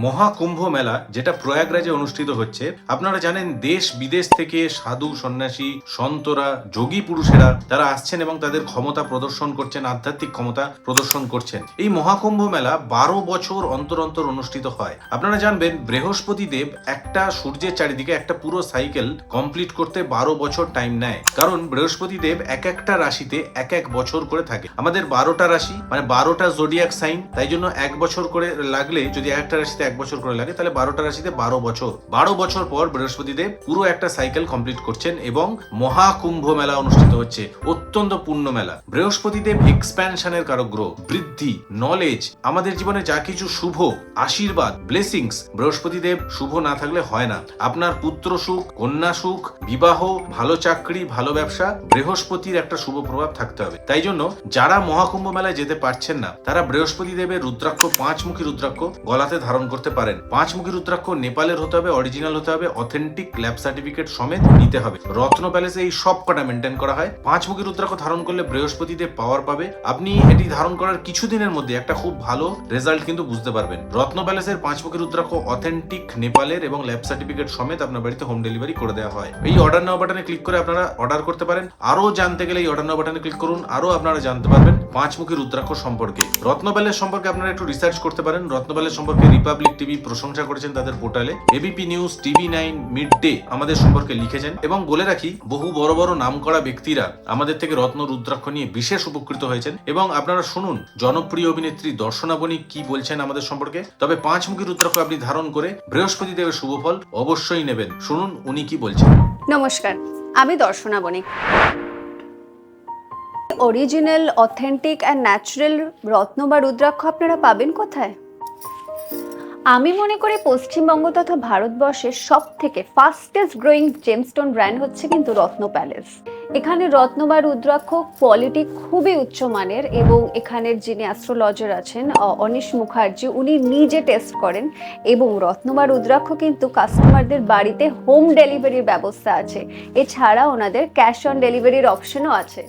মহাকুম্ভ মেলা যেটা প্রয়াগরাজে অনুষ্ঠিত হচ্ছে, আপনারা জানেন দেশ বিদেশ থেকে সাধু সন্ন্যাসী সন্তরা যোগী পুরুষেরা তারা আসছেন এবং তাদের ক্ষমতা প্রদর্শন করছেন, আধ্যাত্মিক ক্ষমতা প্রদর্শন করছেন। এই মহাকুম্ভ মেলা 12 বছর অন্তর অন্তর অনুষ্ঠিত হয়। আপনারা জানবেন বৃহস্পতি দেব একটা সূর্যের চারিদিকে একটা পুরো সাইকেল কমপ্লিট করতে 12 বছর টাইম নেয়, কারণ বৃহস্পতি দেব এক একটা রাশিতে এক এক বছর করে থাকে। আমাদের 12টা রাশি মানে 12টা জোডিয়াক সাইন, তাই জন্য এক বছর করে লাগলে, যদি একটা রাশিতে এক বছর করে লাগে তাহলে 12টা রাশিতে 12 বছর। 12 বছর পর বৃহস্পতি দেব পুরো একটা সাইকেল কমপ্লিট করছেন এবং মহাকুম্ভ মেলা অনুষ্ঠিত হচ্ছে। অত্যন্ত পূর্ণ মেলা। বৃহস্পতি দেব এক্সপ্যানশনের কারক গ্রহ, বৃদ্ধি, নলেজ, আমাদের জীবনে যা কিছু শুভ আশীর্বাদ ব্লেসিংস, বৃহস্পতি দেব শুভ না থাকলে হয় না। আপনার পুত্র সুখ, কন্যা সুখ, বিবাহ, ভালো চাকরি, ভালো ব্যবসা, বৃহস্পতির একটা শুভ প্রভাব থাকতে হবে। তাই জন্য যারা মহাকুম্ভ মেলায় যেতে পারছেন না তারা বৃহস্পতি দেবের রুদ্রাক্ষ, 5মুখী রুদ্রাক্ষ গলাতে ধারণ করতে পারেন। 5মুখী রুদ্রাক্ষ নেপালের হতে হবে, অরিজিনাল হতে হবে, অথেন্টিক ল্যাব সার্টিফিকেট সমেত নিতে হবে। রত্ন প্যালেসে এই সব কটা মেনটেন করা হয়। 5মুখী রুদ্রাক্ষ ধারণ করলে বৃহস্পতি দেব পাওয়ার পাবে। আপনি এটি ধারণ করার কিছুদিনের মধ্যে একটা খুব ভালো রেজাল্ট কিন্তু বুঝতে পারবেন। রত্ন প্যালেসের 5মুখী রুদ্রাক্ষ অথেন্টিক নেপালের এবং ল্যাব সার্টিফিকেট সমেত আপনার বাড়িতে হোম ডেলিভারি করে দেওয়া হয়। এই অর্ডার নাও বাটনে ক্লিক করে আপনারা অর্ডার করতে পারেন। আরো জানতে গেলে এই অর্ডার নাও বাটনে ক্লিক করুন, আরো আপনারা জানতে পারবেন 5মুখী রুদ্রাক্ষ সম্পর্কে। রত্ন প্যালেস সম্পর্কে আপনারা একটু রিসার্চ করতে পারেন। রত্ন প্যালেস সম্পর্কে রিপাবলিক টিভি প্রশংসা করেছেন তাদের পোর্টালে, ABP news, TV9, mid day আমাদের সম্পর্কে লিখেছেন। এবং বলে রাখি, বহু বড় বড় নামকরা ব্যক্তিরা আমাদের থেকে রত্ন রুদ্রাক্ষ নিয়ে বিশেষ উপকৃত হয়েছেন। এবং আপনারা শুনুন জনপ্রিয় অভিনেত্রী দর্শনা বণিক কি বলছেন আমাদের সম্পর্কে। তবে 5মুখী রুদ্রাক্ষ আপনি ধারণ করে বৃহস্পতি দেবের শুভ ফল অবশ্যই নেবেন। শুনুন উনি কি বলছেন। নমস্কার, আমি দর্শনা বণিক। অরিজিনাল, অথেন্টিক অ্যান্ড ন্যাচারাল রত্ন বা রুদ্রাক্ষ আপনারা পাবেন কোথায়? আমি মনে করি পশ্চিমবঙ্গ তথা ভারতবর্ষের সব থেকে ফাস্টেস্ট গ্রোয়িং জেমস্টোন ব্র্যান্ড হচ্ছে কিন্তু রত্ন প্যালেস। এখানে রত্ন বা রুদ্রাক্ষ কোয়ালিটি খুবই উচ্চমানের এবং এখানের যিনি অ্যাস্ট্রোলজার আছেন অনিশ মুখার্জি, উনি নিজে টেস্ট করেন এবং রত্ন বা রুদ্রাক্ষ কিন্তু কাস্টমারদের বাড়িতে হোম ডেলিভারির ব্যবস্থা আছে। এছাড়া ওনাদের ক্যাশ অন ডেলিভারির অপশনও আছে।